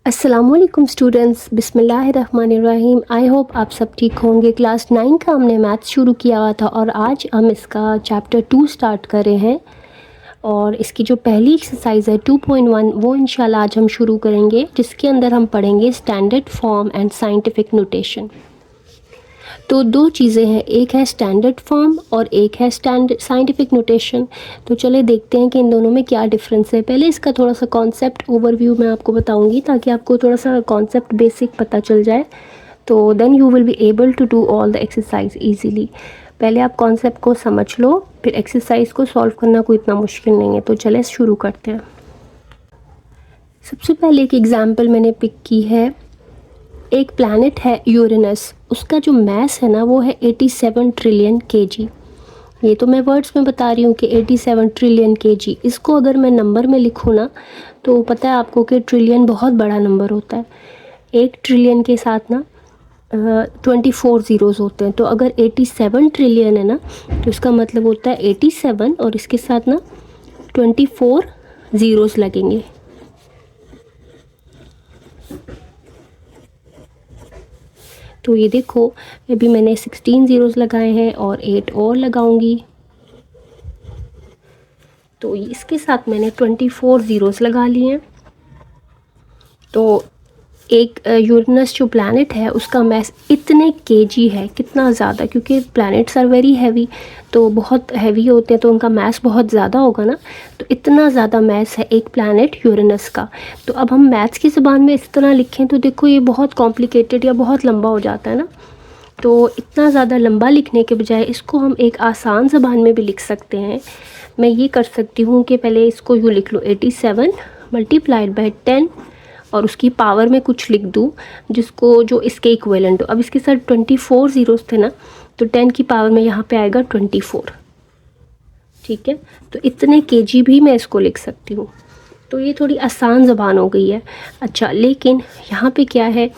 अस्सलामुअलैकुम स्टूडेंट्स, बिस्मिल्लाहिर्रहमानिर्रहीम। I hope आप सब ठीक होंगे। क्लास 9 का हमने मैथ्स शुरू किया हुआ था और आज हम इसका चैप्टर 2 स्टार्ट कर रहे हैं। और इसकी जो पहली एक्सरसाइज है 2.1 वो इंशाल्लाह आज हम शुरू करेंगे, जिसके अंदर हम पढ़ेंगे standard form and scientific notation. तो दो चीज़ें हैं, एक है स्टैंडर्ड फॉर्म और एक है स्टैंडर्ड साइंटिफिक नोटेशन। तो चले देखते हैं कि इन दोनों में क्या डिफरेंस है। पहले इसका थोड़ा सा कॉन्सेप्ट ओवरव्यू मैं आपको बताऊंगी ताकि आपको थोड़ा सा कॉन्सेप्ट बेसिक पता चल जाए, तो then you will be able to do all the exercise easily. पहले आप कॉन्सेप्ट को समझ लो, फिर एक्सरसाइज को सॉल्व करना कोई इतना मुश्किल नहीं है। तो चले शुरू करते हैं। सबसे पहले एक एग्जाम्पल मैंने पिक की है। एक प्लैनेट है यूरेनस, उसका जो मास है ना वो है 87 ट्रिलियन केजी। ये तो मैं वर्ड्स में बता रही हूँ कि 87 ट्रिलियन केजी। इसको अगर मैं नंबर में लिखूँ ना तो पता है आपको कि ट्रिलियन बहुत बड़ा नंबर होता है। एक ट्रिलियन के साथ ना 24 ज़ीरोज़ होते हैं। तो अगर 87 ट्रिलियन है ना तो इसका मतलब होता है 87 और इसके साथ ना 24 ज़ीरोज़ लगेंगे। तो ये देखो, अभी मैंने 16 ज़ीरोज़ लगाए हैं और 8 और लगाऊंगी, तो इसके साथ मैंने 24 ज़ीरोज़ लगा लिए हैं। तो एक यूरेनस जो प्लैनेट है उसका मास इतने केजी है, कितना ज़्यादा, क्योंकि प्लैनेट्स आर वेरी हैवी, तो बहुत हैवी होते हैं तो उनका मास बहुत ज़्यादा होगा ना। तो इतना ज़्यादा मास है एक प्लैनेट यूरेनस का। तो अब हम मैथ्स की ज़बान में इस तरह लिखें तो देखो ये बहुत कॉम्प्लिकेटेड या बहुत लंबा हो जाता है ना। तो इतना ज़्यादा लंबा लिखने के बजाय इसको हम एक आसान ज़बान में भी लिख सकते हैं। मैं ये कर सकती हूँ कि पहले इसको यूँ लिख लो 87 मल्टीप्लाइड बाय 10 और उसकी पावर में कुछ लिख दूँ जिसको जो इसके इक्विवेलेंट हो। अब इसके साथ 24 ज़ीरोज़ थे ना, तो 10 की पावर में यहाँ पे आएगा 24। ठीक है, तो इतने केजी भी मैं इसको लिख सकती हूँ। तो ये थोड़ी आसान ज़बान हो गई है। अच्छा, लेकिन यहाँ पे क्या है,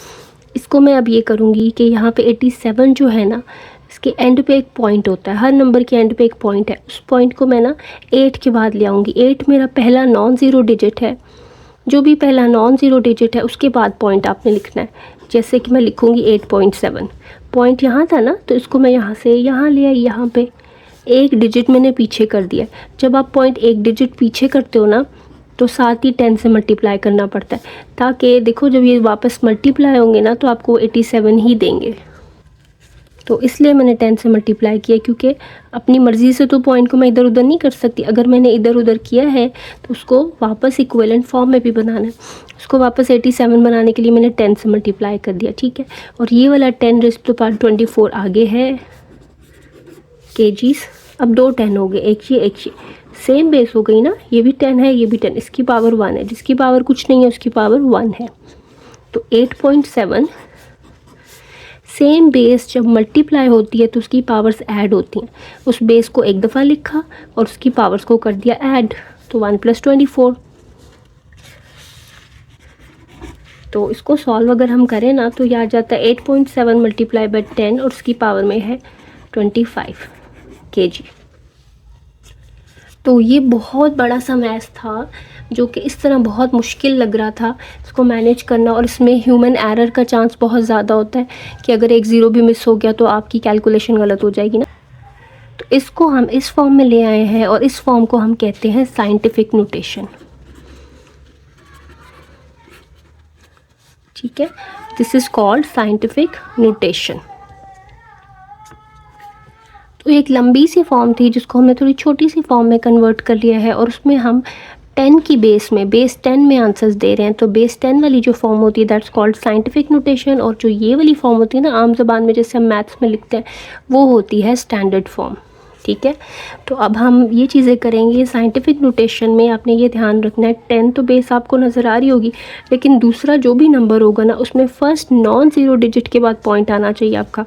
इसको मैं अब ये करूँगी कि यहाँ पे 87 जो है ना, इसके एंड पे एक पॉइंट होता है, हर नंबर के एंड पे एक पॉइंट है। उस पॉइंट को मैं ना 8 के बाद ले आऊँगी। 8 मेरा पहला नॉन ज़ीरो डिजिट है। जो भी पहला नॉन ज़ीरो डिजिट है उसके बाद पॉइंट आपने लिखना है। जैसे कि मैं लिखूँगी 8.7, पॉइंट यहाँ था ना, तो इसको मैं यहाँ से यहाँ ले आई, यहाँ पे एक डिजिट मैंने पीछे कर दिया। जब आप पॉइंट एक डिजिट पीछे करते हो ना तो साथ ही 10 से मल्टीप्लाई करना पड़ता है, ताकि देखो जब ये वापस मल्टीप्लाई होंगे ना तो आपको 87 ही देंगे। तो इसलिए मैंने 10 से मल्टीप्लाई किया, क्योंकि अपनी मर्ज़ी से तो पॉइंट को मैं इधर उधर नहीं कर सकती। अगर मैंने इधर उधर किया है तो उसको वापस इक्विवेलेंट फॉर्म में भी बनाना है। उसको वापस 87 बनाने के लिए मैंने 10 से मल्टीप्लाई कर दिया। ठीक है, और ये वाला 10 रेज़ टू पावर 24 आगे है केजीस। अब दो 10 हो गए, एक ये सेम बेस हो गई ना, ये भी 10 है ये भी 10, इसकी पावर 1 है, जिसकी पावर कुछ नहीं है उसकी पावर 1 है। तो 8.7 सेम बेस जब मल्टीप्लाई होती है तो उसकी पावर्स ऐड होती हैं। उस बेस को एक दफ़ा लिखा और उसकी पावर्स को कर दिया ऐड, तो 1 + 24। तो इसको सॉल्व अगर हम करें ना तो ये आ जाता है 8.7 मल्टीप्लाई बाय 10 और उसकी पावर में है 25 केजी। तो ये बहुत बड़ा सा मैथ था जो कि इस तरह बहुत मुश्किल लग रहा था इसको मैनेज करना, और इसमें ह्यूमन एरर का चांस बहुत ज़्यादा होता है कि अगर एक ज़ीरो भी मिस हो गया तो आपकी कैलकुलेशन गलत हो जाएगी ना। तो इसको हम इस फॉर्म में ले आए हैं और इस फॉर्म को हम कहते हैं साइंटिफिक नोटेशन। ठीक है, this is called scientific notation. तो एक लंबी सी फॉर्म थी जिसको हमने थोड़ी छोटी सी फॉर्म में कन्वर्ट कर लिया है, और उसमें हम 10 की बेस 10 में आंसर्स दे रहे हैं। तो बेस 10 वाली जो फॉर्म होती है दैट्स कॉल्ड साइंटिफिक नोटेशन, और जो ये वाली फॉर्म होती है ना आम ज़बान में जैसे हम मैथ्स में लिखते हैं वो होती है स्टैंडर्ड फॉर्म। ठीक है, तो अब हम ये चीज़ें करेंगे। साइंटिफिक नोटेशन में आपने ये ध्यान रखना है, 10 तो बेस आपको नज़र आ रही होगी, लेकिन दूसरा जो भी नंबर होगा ना उसमें फ़र्स्ट नॉन ज़ीरो डिजिट के बाद पॉइंट आना चाहिए आपका।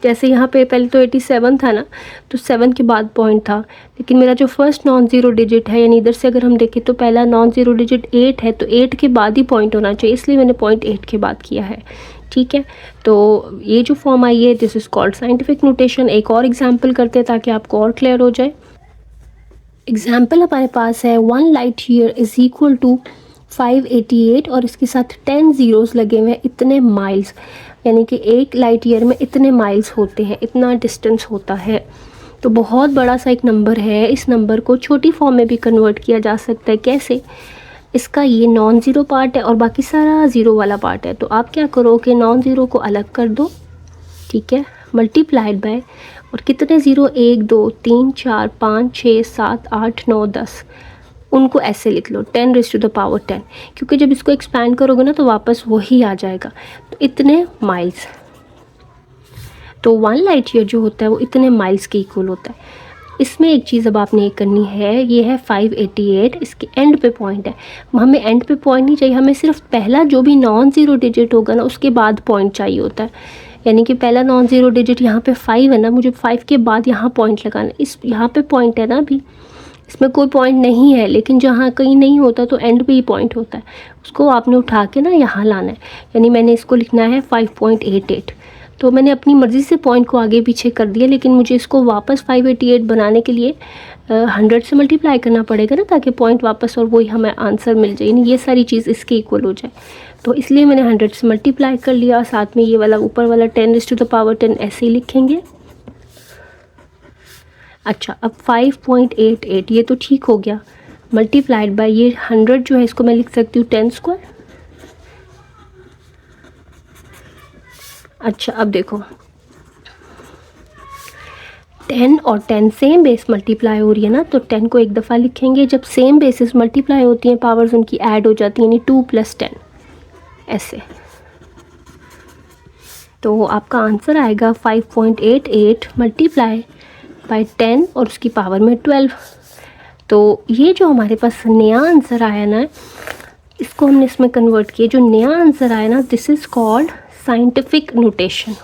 जैसे यहाँ पे पहले तो 87 था ना, तो 7 के बाद पॉइंट था, लेकिन मेरा जो फर्स्ट नॉन ज़ीरो डिजिट है, यानी इधर से अगर हम देखें तो पहला नॉन ज़ीरो डिजिट 8 है, तो 8 के बाद ही पॉइंट होना चाहिए, इसलिए मैंने पॉइंट 8 के बाद किया है। ठीक है, तो ये जो फॉर्म आई है this is called scientific notation. एक और एग्जाम्पल करते हैं ताकि आपको और क्लियर हो जाए। एग्जाम्पल हमारे पास है 1 light year is equal to 588 और इसके साथ 10 ज़ीरोज़ लगे हुए हैं, इतने माइल्स, यानी कि 1 लाइट ईयर में इतने माइल्स होते हैं, इतना डिस्टेंस होता है। तो बहुत बड़ा सा एक नंबर है। इस नंबर को छोटी फॉर्म में भी कन्वर्ट किया जा सकता है। कैसे? इसका ये नॉन ज़ीरो पार्ट है और बाकी सारा ज़ीरो वाला पार्ट है। तो आप क्या करो कि नॉन ज़ीरो को अलग कर दो, ठीक है, मल्टीप्लाइड बाय, और कितने ज़ीरो, 1 2 3 4 5 6 7 8 9 10, उनको ऐसे लिख लो 10⁻10, क्योंकि जब इसको एक्सपैंड करोगे ना तो वापस वही आ जाएगा। तो इतने माइल्स, तो 1 लाइट ईयर जो होता है वो इतने माइल्स के इक्वल होता है। इसमें एक चीज़ अब आपने करनी है, ये है 588, इसके एंड पे पॉइंट है। हमें एंड पे पॉइंट नहीं चाहिए, हमें सिर्फ पहला जो भी नॉन ज़ीरो डिजिट होगा ना उसके बाद पॉइंट चाहिए होता है। यानी कि पहला नॉन ज़ीरो डिजिट यहाँ पे 5 है ना, मुझे 5 के बाद यहाँ पॉइंट लगाना। इस यहाँ पे पॉइंट है ना, अभी इसमें कोई पॉइंट नहीं है, लेकिन जहाँ कहीं नहीं होता तो एंड पे ही पॉइंट होता है, उसको आपने उठा के ना यहाँ लाना है। यानी मैंने इसको लिखना है 5.88। तो मैंने अपनी मर्ज़ी से पॉइंट को आगे पीछे कर दिया, लेकिन मुझे इसको वापस 588 बनाने के लिए 100 से मल्टीप्लाई करना पड़ेगा ना, ताकि पॉइंट वापस और वही हमें आंसर मिल जाए, यानी ये सारी चीज़ इसके इक्वल हो जाए। तो इसलिए मैंने 100 से मल्टीप्लाई कर लिया, साथ में ये वाला ऊपर वाला 10⁻10 ऐसे ही लिखेंगे। अच्छा, अब 5.88 ये तो ठीक हो गया, मल्टीप्लाइड बाय ये 100 जो है इसको मैं लिख सकती हूँ 10 स्क्वायर। अच्छा, अब देखो 10 और 10 सेम बेस मल्टीप्लाई हो रही है ना, तो 10 को एक दफ़ा लिखेंगे। जब सेम बेसिस मल्टीप्लाई होती हैं पावर्स उनकी ऐड हो जाती हैं, यानी 2 + 10 ऐसे। तो आपका आंसर आएगा 5.88 मल्टीप्लाई बाय 10 और उसकी पावर में 12। तो ये जो हमारे पास नया आंसर आया ना, इसको हमने इसमें कन्वर्ट किया। जो नया आंसर आया ना, this is called scientific notation.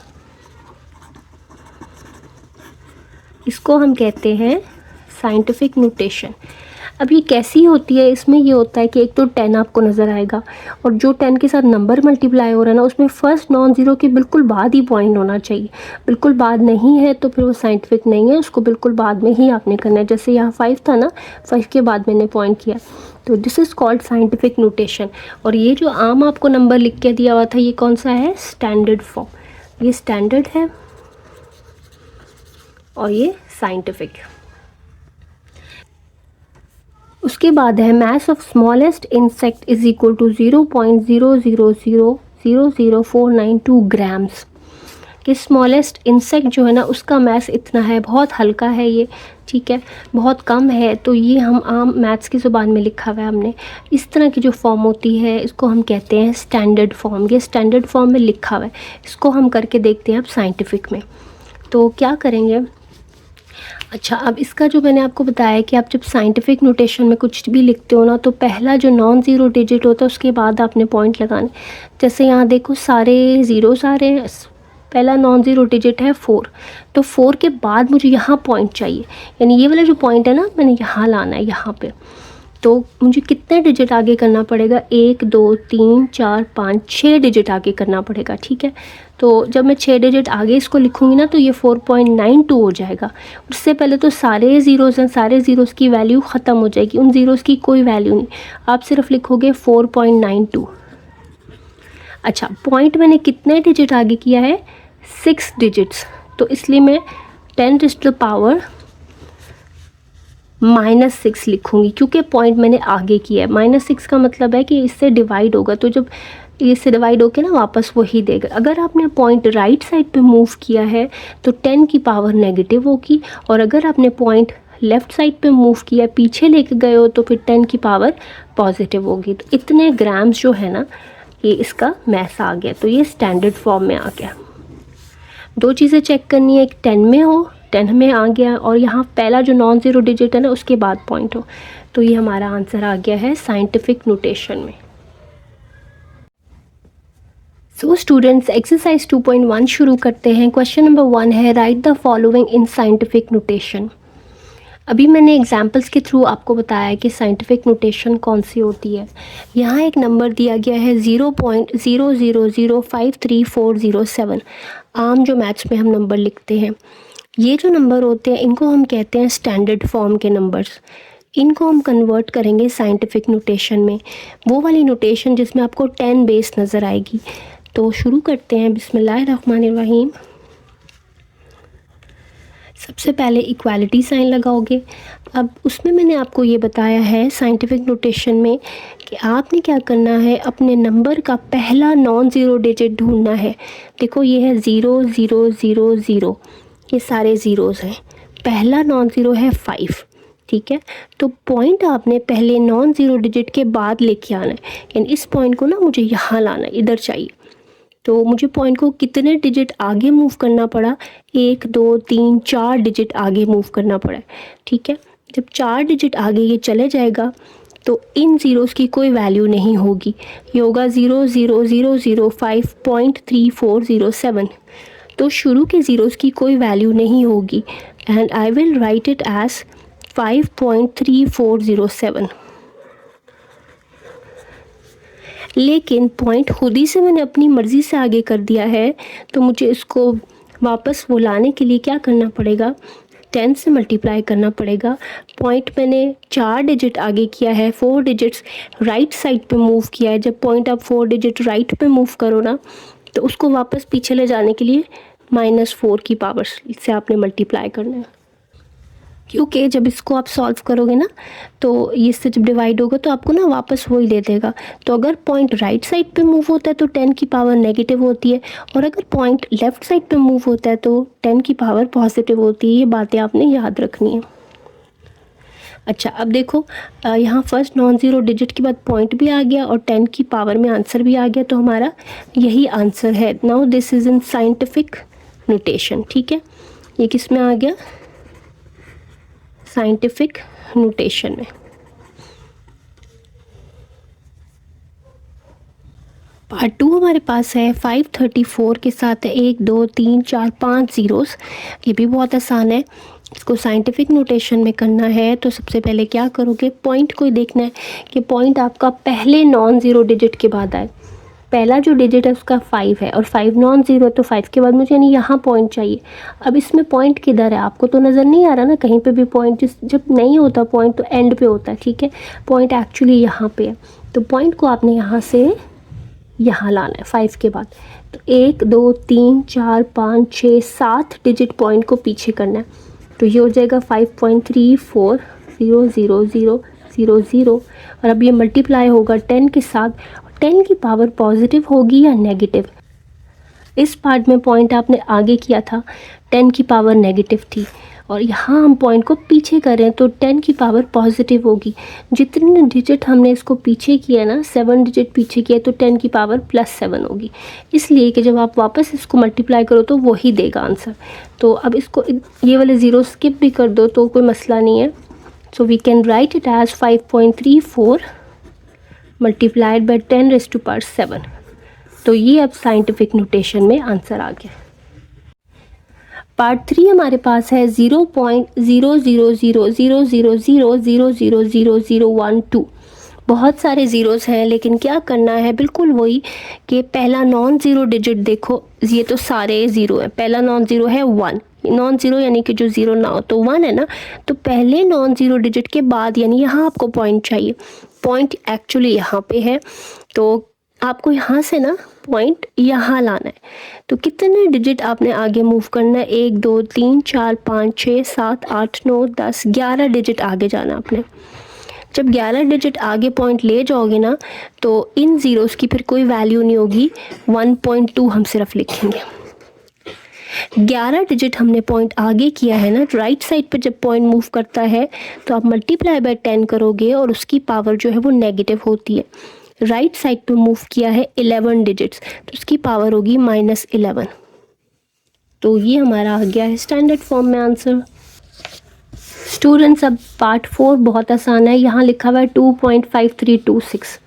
इसको हम कहते हैं साइंटिफिक नोटेशन। अब ये कैसी होती है? इसमें ये होता है कि एक तो 10 आपको नज़र आएगा, और जो 10 के साथ नंबर मल्टीप्लाई हो रहा है ना, उसमें फर्स्ट नॉन ज़ीरो के बिल्कुल बाद ही पॉइंट होना चाहिए। बिल्कुल बाद नहीं है तो फिर वो साइंटिफिक नहीं है, उसको बिल्कुल बाद में ही आपने करना है। जैसे यहाँ 5 था ना, 5 के बाद मैंने पॉइंट किया, तो this is called scientific notation. और ये जो आम आपको नंबर लिख के दिया हुआ था, ये कौन सा है? Standard form. ये स्टैंडर्ड है और ये साइंटिफिक। उसके बाद है mass of smallest insect is equal to 0.00000492 grams. कि स्मॉलेस्ट इंसेक्ट जो है ना उसका मास इतना है, बहुत हल्का है ये, ठीक है, बहुत कम है। तो ये हम आम मैथ्स की ज़ुबान में लिखा हुआ है हमने। इस तरह की जो फॉर्म होती है इसको हम कहते हैं स्टैंडर्ड फॉर्म। ये स्टैंडर्ड फॉर्म में लिखा हुआ है, इसको हम करके देखते हैं अब साइंटिफिक में। तो क्या करेंगे? अच्छा, अब इसका जो मैंने आपको बताया कि आप जब साइंटिफिक नोटेशन में कुछ भी लिखते हो ना, तो पहला जो नॉन ज़ीरो डिजिट होता है उसके बाद आपने पॉइंट लगाने। जैसे यहाँ देखो सारे ज़ीरोज़ आ रहे हैं, पहला नॉन ज़ीरो डिजिट है 4, तो 4 के बाद मुझे यहाँ पॉइंट चाहिए, यानी ये वाला जो पॉइंट है ना मैंने यहाँ लाना है यहाँ पे। तो मुझे कितने डिजिट आगे करना पड़ेगा? 1 2 3 4 5 6 डिजिट आगे करना पड़ेगा, ठीक है। तो जब मैं 6 डिजिट आगे इसको लिखूँगी ना, तो ये 4.92 हो जाएगा। उससे पहले तो सारे ज़ीरोज़ हैं, सारे ज़ीरोज़ की वैल्यू ख़त्म हो जाएगी, उन ज़ीरोज़ की कोई वैल्यू नहीं, आप सिर्फ लिखोगे 4.92। अच्छा, पॉइंट मैंने कितने डिजिट आगे किया है? 6 डिजिट्स। तो इसलिए मैं 10⁻⁻6 लिखूँगी, क्योंकि पॉइंट मैंने आगे किया है। -6 का मतलब है कि इससे डिवाइड होगा, तो जब इससे डिवाइड होके ना वापस वही देगा। अगर आपने पॉइंट राइट साइड पे मूव किया है तो 10 की पावर नेगेटिव होगी, और अगर आपने पॉइंट लेफ़्ट साइड पे मूव किया, पीछे लेके गए हो, तो फिर 10 की पावर पॉजिटिव होगी। तो इतने ग्राम्स जो है ना, ये इसका मैस आ गया। तो ये स्टैंडर्ड फॉर्म में आ गया। दो चीज़ें चेक करनी है, एक 10 में हो, 10 में आ गया, और यहाँ पहला जो नॉन ज़ीरो डिजिट है ना उसके बाद पॉइंट हो। तो ये हमारा आंसर आ गया है साइंटिफिक नोटेशन में। सो स्टूडेंट्स, एक्सरसाइज 2.1 शुरू करते हैं। क्वेश्चन नंबर 1 है, right the following in scientific notation. अभी मैंने एग्जाम्पल्स के थ्रू आपको बताया कि साइंटिफिक नोटेशन कौन सी होती है। यहाँ एक नंबर दिया गया है 0.00053407। आम जो मैथ्स में हम नंबर लिखते हैं, ये जो नंबर होते हैं इनको हम कहते हैं स्टैंडर्ड फॉर्म के नंबर्स। इनको हम कन्वर्ट करेंगे साइंटिफिक नोटेशन में, वो वाली नोटेशन जिसमें आपको 10 बेस नज़र आएगी। तो शुरू करते हैं, बिस्मिल्लाहिर्रहमानिर्रहीम। सबसे पहले इक्वालिटी साइन लगाओगे। अब उसमें मैंने आपको ये बताया है साइंटिफिक नोटेशन में कि आपने क्या करना है, अपने नंबर का पहला नॉन ज़ीरो डिजिट ढूंढना है। देखो ये है 0 0 0 0, ये सारे ज़ीरोज़ हैं। पहला नॉन ज़ीरो है 5, ठीक है। तो पॉइंट आपने पहले नॉन ज़ीरो डिजिट के बाद लेके आना है, यानी इस पॉइंट को ना मुझे यहाँ लाना है, इधर चाहिए। तो मुझे पॉइंट को कितने डिजिट आगे मूव करना पड़ा, 1 2 3 4 डिजिट आगे मूव करना पड़ा, ठीक है। जब 4 डिजिट आगे ये चले जाएगा तो इन ज़ीरोज़ की कोई वैल्यू नहीं होगी, ये होगा 0 0 0 0 5.3407। तो शुरू के ज़ीरोज़ की कोई वैल्यू नहीं होगी and I will write it as 5.3407। लेकिन पॉइंट खुद ही से मैंने अपनी मर्ज़ी से आगे कर दिया है, तो मुझे इसको वापस वो लाने के लिए क्या करना पड़ेगा, 10 से मल्टीप्लाई करना पड़ेगा। पॉइंट मैंने 4 डिजिट आगे किया है, 4 डिजिट्स राइट साइड पे मूव किया है। जब पॉइंट आप 4 डिजिट राइट पे मूव करो ना, तो उसको वापस पीछे ले जाने के लिए -4 की पावर से आपने मल्टीप्लाई करना है, क्योंकि जब इसको आप सॉल्व करोगे ना तो ये इससे जब डिवाइड होगा तो आपको ना वापस वही दे देगा। तो अगर पॉइंट राइट साइड पे मूव होता है तो 10 की पावर नेगेटिव होती है, और अगर पॉइंट लेफ़्ट साइड पे मूव होता है तो 10 की पावर पॉजिटिव होती है। ये बातें आपने याद रखनी है। अच्छा, अब देखो यहाँ फर्स्ट नॉन ज़ीरो डिजिट के बाद पॉइंट भी आ गया और 10 की पावर में आंसर भी आ गया, तो हमारा यही आंसर है। Now this is in scientific notation, ठीक है। ये किस में आ गया, साइंटिफिक नोटेशन में। पार्ट 2 हमारे पास है 534 के साथ 1 2 3 4 5 ज़ीरोज़। ये भी बहुत आसान है, इसको साइंटिफिक नोटेशन में करना है। तो सबसे पहले क्या करोगे, पॉइंट को देखना है कि पॉइंट आपका पहले नॉन ज़ीरो डिजिट के बाद आए। पहला जो डिजिट है उसका 5 है और 5 नॉन ज़ीरो है, तो 5 के बाद मुझे यानी यहाँ पॉइंट चाहिए। अब इसमें पॉइंट किधर है आपको तो नज़र नहीं आ रहा ना कहीं पे भी पॉइंट। जब नहीं होता पॉइंट तो एंड पे होता है, ठीक है। पॉइंट एक्चुअली यहाँ पे है, तो पॉइंट को आपने यहाँ से यहाँ लाना है 5 के बाद। तो 1 2 3 4 5 6 7 डिजिट पॉइंट को पीछे करना है, तो ये हो जाएगा 5.34000000। और अब ये मल्टीप्लाई होगा 10 के साथ। 10 की पावर पॉजिटिव होगी या नेगेटिव। इस पार्ट में पॉइंट आपने आगे किया था, 10 की पावर नेगेटिव थी, और यहाँ हम पॉइंट को पीछे कर रहे हैं तो 10 की पावर पॉजिटिव होगी। जितने डिजिट हमने इसको पीछे किया ना, 7 डिजिट पीछे किया, तो 10 की पावर +7 होगी। इसलिए कि जब आप वापस इसको मल्टीप्लाई करो तो वही देगा आंसर। तो अब इसको ये वाले ज़ीरो स्किप भी कर दो तो कोई मसला नहीं है। So we can write it as 5.34 multiplied by 10⁻⁷। तो ये अब साइंटिफिक नोटेशन में आंसर आ गया। पार्ट 3 हमारे पास है 0.000000000012। बहुत सारे ज़ीरोज़ हैं, लेकिन क्या करना है बिल्कुल वही कि पहला नॉन ज़ीरो डिजिट देखो, ये तो सारे ज़ीरो है। पहला नॉन ज़ीरो है 1, नॉन ज़ीरो यानी कि जो ज़ीरो ना हो, तो 1 है ना। तो पहले नॉन ज़ीरो डिजिट के बाद यानी यहाँ आपको पॉइंट चाहिए। पॉइंट एक्चुअली यहाँ पे है, तो आपको यहाँ से ना पॉइंट यहाँ लाना है। तो कितने डिजिट आपने आगे मूव करना है, 1 2 3 4 5 6 7 8 9 10 11 डिजिट आगे जाना आपने। जब 11 डिजिट आगे पॉइंट ले जाओगे ना, तो इन ज़ीरोज़ की फिर कोई वैल्यू नहीं होगी। 1.2 हम सिर्फ लिखेंगे। 11 डिजिट हमने पॉइंट आगे किया है ना, राइट साइड पे जब पॉइंट मूव करता है तो आप मल्टीप्लाई बाय 10 करोगे और उसकी पावर जो है वो नेगेटिव होती है। राइट साइड पे मूव किया है 11 डिजिट्स, तो उसकी पावर होगी -11। तो ये हमारा आ गया है स्टैंडर्ड फॉर्म में आंसर। स्टूडेंट्स, अब पार्ट 4 बहुत आसान है। यहाँ लिखा हुआ है 2.5326।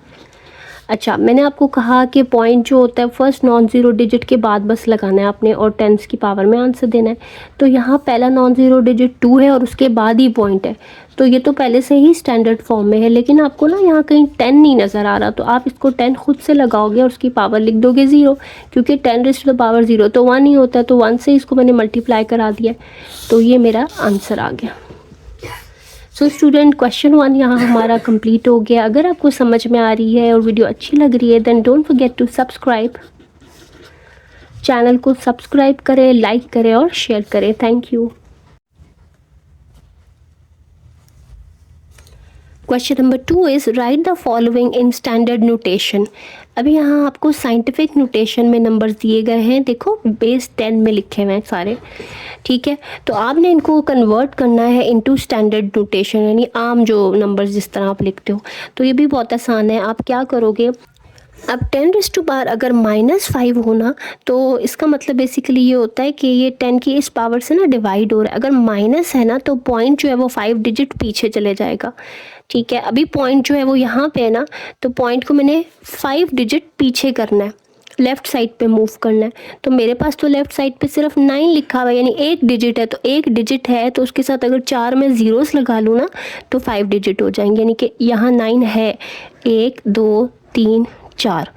अच्छा, मैंने आपको कहा कि पॉइंट जो होता है फर्स्ट नॉन ज़ीरो डिजिट के बाद बस लगाना है आपने और 10 की पावर में आंसर देना है। तो यहाँ पहला नॉन ज़ीरो डिजिट 2 है और उसके बाद ही पॉइंट है, तो ये तो पहले से ही स्टैंडर्ड फॉर्म में है। लेकिन आपको ना यहाँ कहीं 10 नहीं नज़र आ रहा, तो आप इसको 10 खुद से लगाओगे और उसकी पावर लिख दोगे 0, क्योंकि 10⁻⁴ तो 1 ही होता है, तो 1 से इसको मैंने मल्टीप्लाई करा दिया। तो ये मेरा आंसर आ गया। सो स्टूडेंट, क्वेश्चन 1 यहाँ हमारा कंप्लीट हो गया। अगर आपको समझ में आ रही है और वीडियो अच्छी लग रही है then don't forget to subscribe. Channel को सब्सक्राइब करें, लाइक करें और शेयर करें। Thank you. Question number 2 is write the following in standard notation. अभी यहाँ आपको साइंटिफिक नोटेशन में नंबर्स दिए गए हैं, देखो बेस 10 में लिखे हुए हैं सारे, ठीक है। तो आपने इनको कन्वर्ट करना है इनटू स्टैंडर्ड नोटेशन, यानी आम जो नंबर्स जिस तरह आप लिखते हो। तो ये भी बहुत आसान है। आप क्या करोगे, अब 10⁻⁻ अगर -5 होना तो इसका मतलब बेसिकली ये होता है कि ये 10 की इस पावर से ना डिवाइड हो रहा है। अगर माइनस है ना तो पॉइंट जो है वो 5 डिजिट पीछे चले जाएगा, ठीक है। अभी पॉइंट जो है वो यहाँ पे है ना, तो पॉइंट को मैंने 5 डिजिट पीछे करना है, लेफ़्ट साइड पे मूव करना है। तो मेरे पास तो लेफ़्ट साइड पे सिर्फ 9 लिखा हुआ है, यानी 1 डिजिट है। तो 1 डिजिट है तो उसके साथ अगर 4 में ज़ीरोस लगा लूँ ना तो 5 डिजिट हो जाएंगे, यानी कि यहाँ 9 है। 1 2 3 4,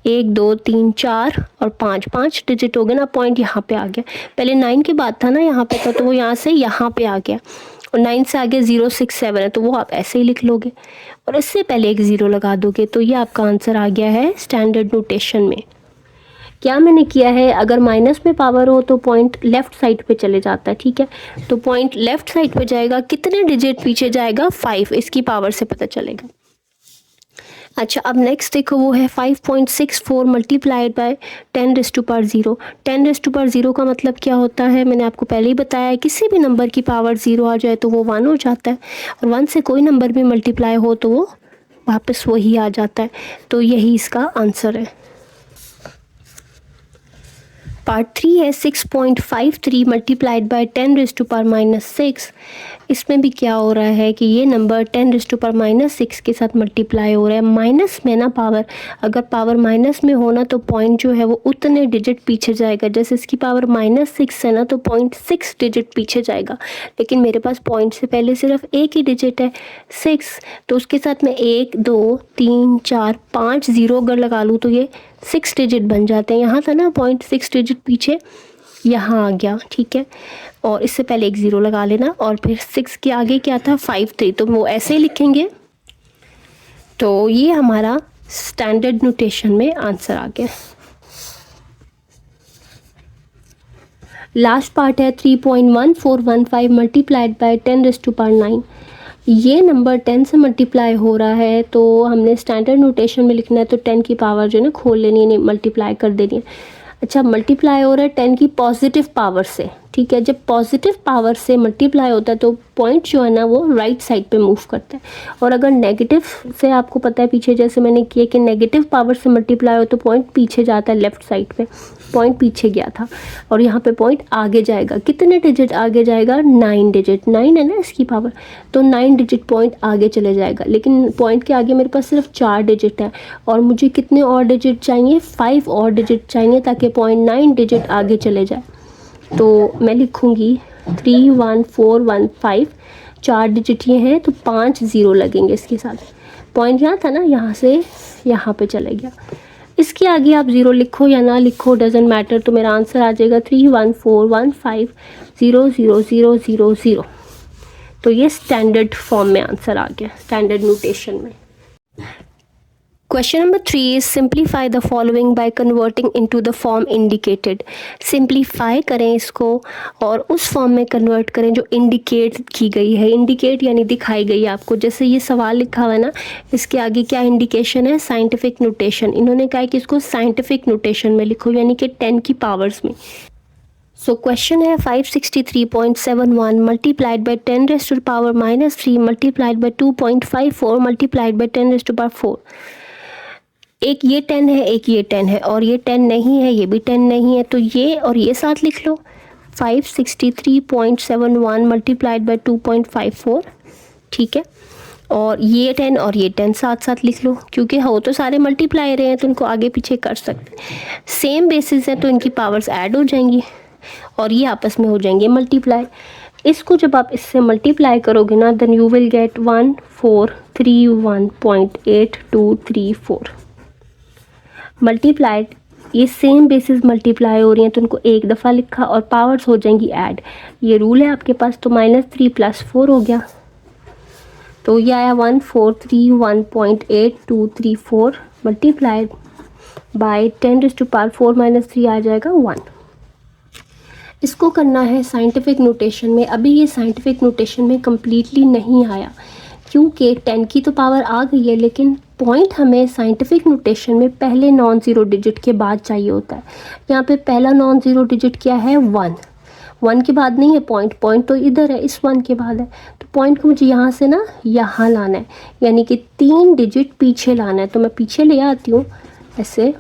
1 2 3 4 और 5 डिजिट हो गए ना। पॉइंट यहाँ पे आ गया। पहले 9 के बाद था ना, यहाँ पे था, तो वो यहाँ से यहाँ पे आ गया। और 9 से आगे 0 6 7 है, तो वो आप ऐसे ही लिख लोगे और इससे पहले एक 0 लगा दोगे। तो ये आपका आंसर आ गया है स्टैंडर्ड नोटेशन में। क्या मैंने किया है, अगर माइनस में पावर हो तो पॉइंट लेफ़्ट साइड पे चले जाता है, ठीक है। तो पॉइंट लेफ़्ट साइड पे जाएगा, कितने डिजिट पीछे जाएगा, 5, इसकी पावर से पता चलेगा। अच्छा, अब नेक्स्ट देखो, वो है 5.64 मल्टीप्लाइड बाय 10⁻0। 10⁻0 का मतलब क्या होता है, मैंने आपको पहले ही बताया है, किसी भी नंबर की पावर 0 आ जाए तो वो 1 हो जाता है, और 1 से कोई नंबर भी मल्टीप्लाई हो तो वो वापस वही आ जाता है। तो यही इसका आंसर है। पार्ट 3 है 6.53 मल्टीप्लाइड बाय 10⁻⁻6। इसमें भी क्या हो रहा है कि ये नंबर 10⁻⁻6 के साथ मल्टीप्लाई हो रहा है। माइनस में ना पावर, अगर पावर माइनस में होना तो पॉइंट जो है वो उतने डिजिट पीछे जाएगा। जैसे इसकी पावर -6 है ना तो पॉइंट 6 डिजिट पीछे जाएगा, लेकिन मेरे पास पॉइंट से पहले सिर्फ एक ही डिजिट है 6, तो उसके साथ मैं 1 2 3 4 5 0 अगर लगा लूँ तो ये 6 डिजिट बन जाते हैं। यहाँ था ना पॉइंट 6 डिजिट पीछे, यहाँ आ गया, ठीक है। और इससे पहले एक 0 लगा लेना, और फिर 6 के आगे क्या था 5 3, तो वो ऐसे ही लिखेंगे। तो ये हमारा स्टैंडर्ड नोटेशन में आंसर आ गया। लास्ट पार्ट है 3.1415 मल्टीप्लाइड बाय 10⁻9। ये नंबर 10 से मल्टीप्लाई हो रहा है, तो हमने स्टैंडर्ड नोटेशन में लिखना है, तो 10 की पावर जो है ना खोल लेनी है, मल्टीप्लाई कर देनी है। अच्छा, मल्टीप्लाई हो रहा है 10 की पॉजिटिव पावर से, ठीक है। जब पॉजिटिव पावर से मल्टीप्लाई होता है तो पॉइंट जो है ना वो राइट साइड पे मूव करता है, और अगर नेगेटिव से, आपको पता है पीछे जैसे मैंने किया कि नेगेटिव पावर से मल्टीप्लाई हो तो पॉइंट पीछे जाता है, लेफ़्ट साइड पे पॉइंट पीछे गया था, और यहाँ पे पॉइंट आगे जाएगा। कितने डिजिट आगे जाएगा, 9 डिजिट, 9 है ना इसकी पावर, तो 9 डिजिट पॉइंट आगे चले जाएगा। लेकिन पॉइंट के आगे मेरे पास सिर्फ 4 डिजिट है, और मुझे कितने और डिजिट चाहिए, 5 और डिजिट चाहिए, ताकि पॉइंट 9 डिजिट आगे चले जाए। तो मैं लिखूँगी 31415, 4 डिजिट ये हैं, तो 5 0 लगेंगे इसके साथ। पॉइंट यहाँ था ना, यहाँ से यहाँ पे चले गया। इसके आगे आप 0 लिखो या ना लिखो, डजेंट मैटर, तो मेरा आंसर आ जाएगा 31415000000। तो ये स्टैंडर्ड फॉर्म में आंसर आ गया, स्टैंडर्ड नोटेशन में। Question number 3 is simplify the following by converting into the form indicated. Simplify करें इसको और उस फॉर्म में कन्वर्ट करें जो इंडिकेट की गई है। इंडिकेट यानी दिखाई गई है आपको। जैसे ये सवाल लिखा हुआ है ना, इसके आगे क्या इंडिकेशन है, साइंटिफिक नोटेशन। इन्होंने कहा है कि इसको साइंटिफिक नोटेशन में लिखो, यानी कि 10 की पावर्स में। सो क्वेश्चन है 563.71 multiplied by 10⁻³ multiplied by 2.54 multiplied by 10⁻⁴। एक ये 10 है, एक ये 10 है, और ये 10 नहीं है, ये भी 10 नहीं है, तो ये और ये साथ लिख लो। 563.71 मल्टीप्लाइड बाई 2.54, ठीक है। और ये 10 और ये 10 साथ साथ लिख लो, क्योंकि हो तो सारे मल्टीप्लाई रहे हैं तो इनको आगे पीछे कर सकते हैं। सेम बेसिस है तो इनकी पावर्स ऐड हो जाएंगी और ये आपस में हो जाएंगे मल्टीप्लाई। इसको जब आप इससे मल्टीप्लाई करोगे ना, then you will get 1431.8234 multiplied. ये सेम बेसिस मल्टीप्लाई हो रही हैं तो उनको एक दफ़ा लिखा और पावर्स हो जाएंगी ऐड। ये रूल है आपके पास। तो -3 + 4 हो गया, तो ये आया 1431.8234 मल्टीप्लाइड बाय 10⁻⁴ आ जाएगा 1। इसको करना है साइंटिफिक नोटेशन में। अभी ये साइंटिफिक नोटेशन में कम्प्लीटली नहीं आया क्योंकि 10 की तो पावर आ गई है, लेकिन पॉइंट हमें साइंटिफिक नोटेशन में पहले नॉन ज़ीरो डिजिट के बाद चाहिए होता है। यहाँ पे पहला नॉन ज़ीरो डिजिट क्या है 1, 1 के बाद नहीं है पॉइंट, पॉइंट तो इधर है, इस 1 के बाद है। तो पॉइंट को मुझे यहाँ से ना यहाँ लाना है, यानी कि 3 डिजिट पीछे लाना है। तो मैं पीछे ले आती हूँ ऐसे।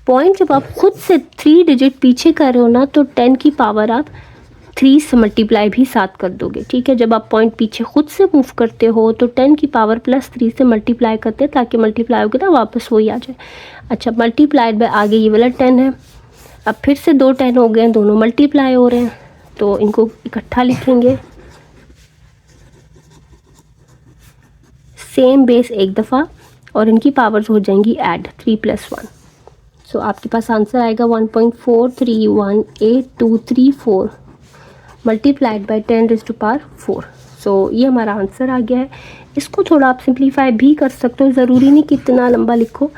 पॉइंट जब आप खुद से 3 डिजिट पीछे कर रहे हो ना, तो 10 की पावर आप 3 से मल्टीप्लाई भी साथ कर दोगे, ठीक है। जब आप पॉइंट पीछे खुद से मूव करते हो तो 10 की पावर +3 से मल्टीप्लाई करते हैं, ताकि मल्टीप्लाई होकर ना वापस वही आ जाए। अच्छा, मल्टीप्लाइड बाय आगे ये वाला 10 है। अब फिर से 2 10 हो गए हैं, दोनों मल्टीप्लाई हो रहे हैं, तो इनको इकट्ठा लिखेंगे। सेम बेस एक दफ़ा और इनकी पावर्स हो जाएंगी ऐड 3 + 1। सो आपके पास आंसर आएगा 1.431823 मल्टीप्लाइड बाय 10⁻⁴। सो ये हमारा आंसर आ गया है। इसको थोड़ा आप सिंप्लीफाई भी कर सकते हो, ज़रूरी नहीं कि इतना लंबा लिखो।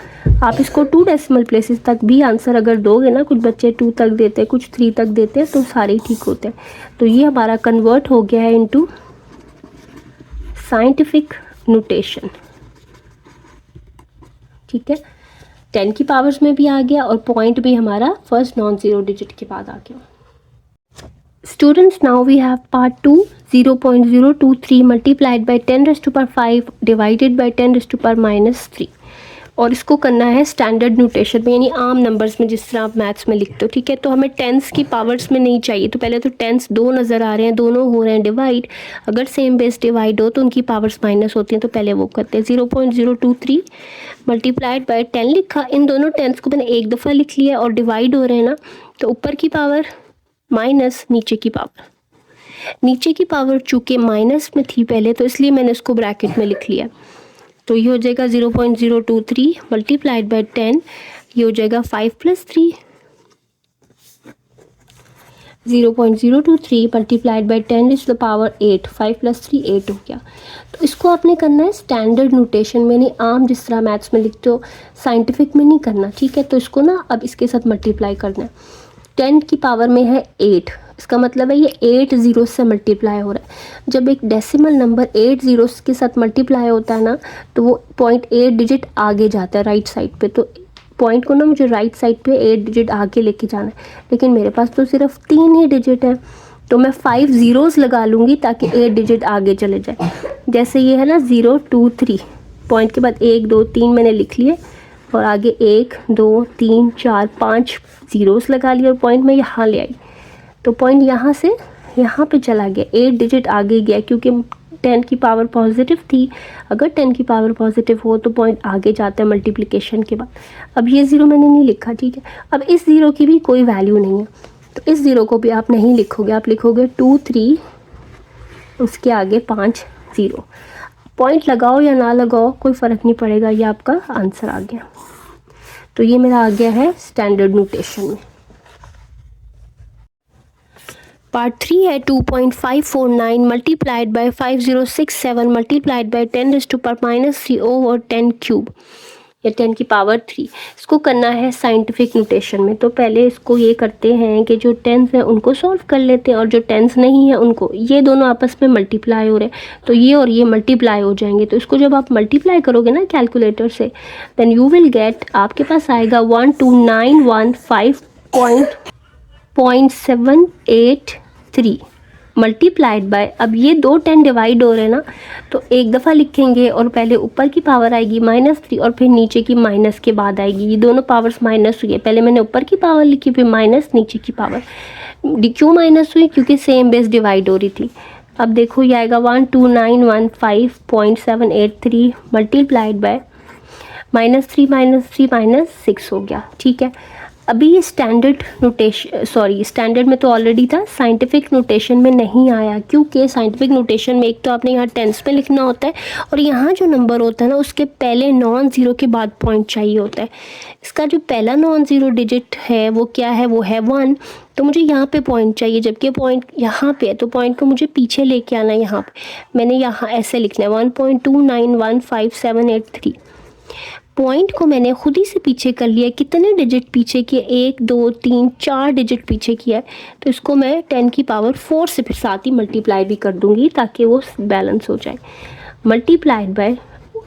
आप इसको 2 डेसिमल प्लेसेस तक भी आंसर अगर दोगे ना, कुछ बच्चे 2 तक देते हैं, कुछ 3 तक देते हैं, तो सारे ठीक होते हैं। तो ये हमारा कन्वर्ट हो गया है इनटू साइंटिफिक नोटेशन, ठीक है। 10 की पावर्स में भी आ गया और पॉइंट भी हमारा फर्स्ट नॉन ज़ीरो डिजिट के बाद आ गया। Students, now we have part 2, 0.023 multiplied by 10⁻⁵ divided by 10⁻⁻3। और इसको करना है स्टैंडर्ड नोटेशन में, यानी आम नंबर्स में, जिस तरह आप मैथ्स में लिखते हो, ठीक है। तो हमें टेंस की पावर्स में नहीं चाहिए। तो पहले तो टेंस 2 नज़र आ रहे हैं, दोनों हो रहे हैं डिवाइड। अगर सेम बेस डिवाइड हो तो उनकी पावर्स माइनस होती हैं, तो पहले वो करते हैं। 0.023 मल्टीप्लाइड बाय 10 लिखा। इन दोनों टेंस को मैंने एक दफ़ा लिख लिया और डिवाइड हो रहे हैं ना, तो ऊपर की पावर माइनस नीचे की पावर। नीचे की पावर चूँकि माइनस में थी पहले, तो इसलिए मैंने इसको ब्रैकेट में लिख लिया। तो ये हो जाएगा 0.023 मल्टीप्लाइड बाय 10, ये हो जाएगा 5 + 3। 0.023 मल्टीप्लाइड बाय 10⁻⁸, 5 + 3 8 हो गया। तो इसको आपने करना है स्टैंडर्ड नोटेशन में, नहीं आम जिस तरह मैथ्स में लिखते हो, साइंटिफिक में नहीं करना, ठीक है। तो इसको ना अब इसके साथ मल्टीप्लाई करना है। 10 की पावर में है 8, इसका मतलब है ये 8 ज़ीरो से मल्टीप्लाई हो रहा है। जब एक डेसिमल नंबर 8 ज़ीरोस के साथ मल्टीप्लाई होता है ना, तो वो 0.8 डिजिट आगे जाता है राइट साइड पे। तो पॉइंट को ना मुझे राइट साइड पे 8 डिजिट आगे लेके जाना है, लेकिन मेरे पास तो सिर्फ 3 ही डिजिट है, तो मैं 5 ज़ीरोज़ लगा लूँगी ताकि 8 डिजिट आगे चले जाए। जैसे ये है ना 0 2 3, पॉइंट के बाद 1 2 3 मैंने लिख लिए और आगे 1 2 3 4 5 ज़ीरोस लगा लिए और पॉइंट मैं यहाँ ले आई। तो पॉइंट यहाँ से यहाँ पे चला गया, 8 डिजिट आगे गया, क्योंकि 10 की पावर पॉजिटिव थी। अगर 10 की पावर पॉजिटिव हो तो पॉइंट आगे जाता है मल्टीप्लिकेशन के बाद। अब ये ज़ीरो मैंने नहीं लिखा, ठीक है। अब इस ज़ीरो की भी कोई वैल्यू नहीं है, तो इस ज़ीरो को भी आप नहीं लिखोगे, आप लिखोगे 2 3, उसके आगे 5 ज़ीरो। पॉइंट लगाओ या ना लगाओ कोई फ़र्क नहीं पड़ेगा, ये आपका आंसर आ गया। तो ये मेरा आ गया है स्टैंडर्ड नोटेशन में। पार्ट 3 है 2.549 multiplied by 5067 multiplied by 10⁻⁻3 over 10 cube, या 10 की पावर 3। इसको करना है साइंटिफिक नोटेशन में। तो पहले इसको ये करते हैं कि जो टेंस है उनको सॉल्व कर लेते हैं, और जो टेंस नहीं है उनको, ये दोनों आपस में मल्टीप्लाई हो रहे हैं, तो ये और ये मल्टीप्लाई हो जाएंगे। तो इसको जब आप मल्टीप्लाई करोगे ना कैलकुलेटर से, देन यू विल गेट, आपके पास आएगा 12915.783 मल्टीप्लाइड बाय, अब ये 2 10 डिवाइड हो रहे हैं ना, तो एक दफ़ा लिखेंगे और पहले ऊपर की पावर आएगी -3 और फिर नीचे की माइनस के बाद आएगी। ये दोनों पावर्स माइनस हुई है, पहले मैंने ऊपर की पावर लिखी, फिर माइनस नीचे की पावर। क्यों माइनस हुई? क्योंकि सेम बेस डिवाइड हो रही थी। अब देखो ये आएगा 12915.783 मल्टीप्लाइड बाय -3 -3 -6 हो गया, ठीक है। अभी ये स्टैंडर्ड नोटेशन, सॉरी स्टैंडर्ड में तो ऑलरेडी था, साइंटिफिक नोटेशन में नहीं आया, क्योंकि साइंटिफिक नोटेशन में एक तो आपने यहाँ टेंस में लिखना होता है और यहाँ जो नंबर होता है ना उसके पहले नॉन ज़ीरो के बाद पॉइंट चाहिए होता है। इसका जो पहला नॉन ज़ीरो डिजिट है वो क्या है, वो है 1, तो मुझे यहाँ पे पॉइंट चाहिए, जबकि पॉइंट यहाँ पे है तो पॉइंट को मुझे पीछे लेके आना है। यहाँ पे मैंने यहाँ ऐसे लिखना है 1.291578 पॉइंट को मैंने खुद ही से पीछे कर लिया। कितने डिजिट पीछे किए, 1 2 3 4 डिजिट पीछे किया है, तो इसको मैं 10 की पावर 4 से फिर साथ ही मल्टीप्लाई भी कर दूंगी ताकि वो बैलेंस हो जाए। मल्टीप्लाइड बाय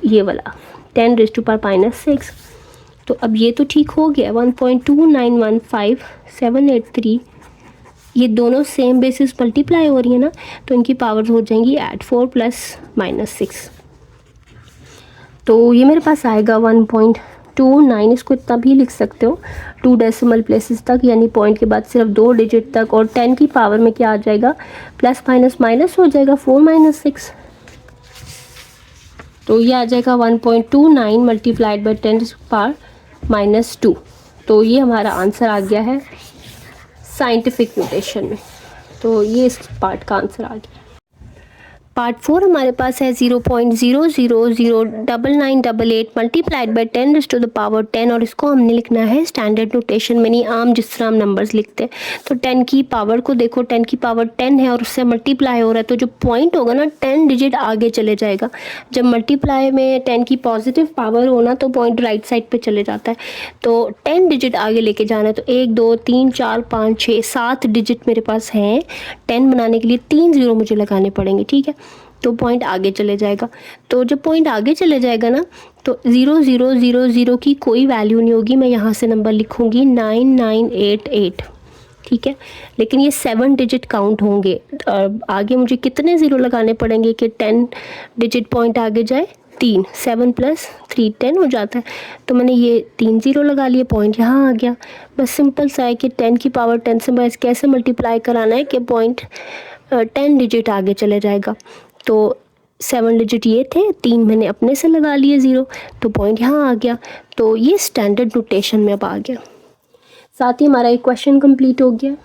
ये वाला 10⁻⁻⁶। तो अब ये तो ठीक हो गया, 1.291578 ये दोनों सेम बेसिस मल्टीप्लाई हो रही है ना, तो इनकी पावर्स हो जाएंगी ऐड 4 + -6। तो ये मेरे पास आएगा 1.29, इसको इतना भी लिख सकते हो 2 डेसिमल प्लेसेस तक, यानी पॉइंट के बाद सिर्फ 2 डिजिट तक, और 10 की पावर में क्या आ जाएगा, प्लस माइनस माइनस हो जाएगा 4 - 6, तो ये आ जाएगा 1.29 मल्टीप्लाइड बाई 10⁻⁻²। तो ये हमारा आंसर आ गया है साइंटिफिक नोटेशन में। तो ये इस पार्ट का आंसर आ गया। पार्ट 4 हमारे पास है 0.0009988 मल्टीप्लाइड बाई 10⁻10, और इसको हमने लिखना है स्टैंडर्ड नोटेशन में, नहीं आम जिस तरह हम नंबर्स लिखते हैं। तो 10 की पावर को देखो, 10 की पावर 10 है और उससे मल्टीप्लाई हो रहा है, तो जो पॉइंट होगा ना 10 डिजिट आगे चले जाएगा। जब मल्टीप्लाई में 10 की पॉजिटिव पावर हो ना तो पॉइंट राइट साइड पे चले जाता है, तो 10 डिजिट आगे लेके जाना है। तो 1 2 3 4 5 6 7 डिजिट मेरे पास हैं, 10 बनाने के लिए 3 0 मुझे लगाने पड़ेंगे, ठीक है, तो पॉइंट आगे चले जाएगा। तो जब पॉइंट आगे चले जाएगा ना तो 0000 की कोई वैल्यू नहीं होगी, मैं यहाँ से नंबर लिखूँगी 9988, ठीक है, लेकिन ये 7 डिजिट काउंट होंगे। आगे मुझे कितने ज़ीरो लगाने पड़ेंगे कि 10 डिजिट पॉइंट आगे जाए, 3, 7 + 3 10 हो जाता है। तो मैंने ये 3 0 लगा लिए, पॉइंट यहाँ आ गया। बस सिंपल सा है कि 10 की पावर 10 से मैं कैसे मल्टीप्लाई कराना है कि पॉइंट 10 डिजिट आगे चले जाएगा। तो 7 डिजिट ये थे, 3 मैंने अपने से लगा लिए 0, तो पॉइंट यहाँ आ गया। तो ये स्टैंडर्ड नोटेशन में अब आ गया। साथ ही हमारा एक क्वेश्चन कंप्लीट हो गया।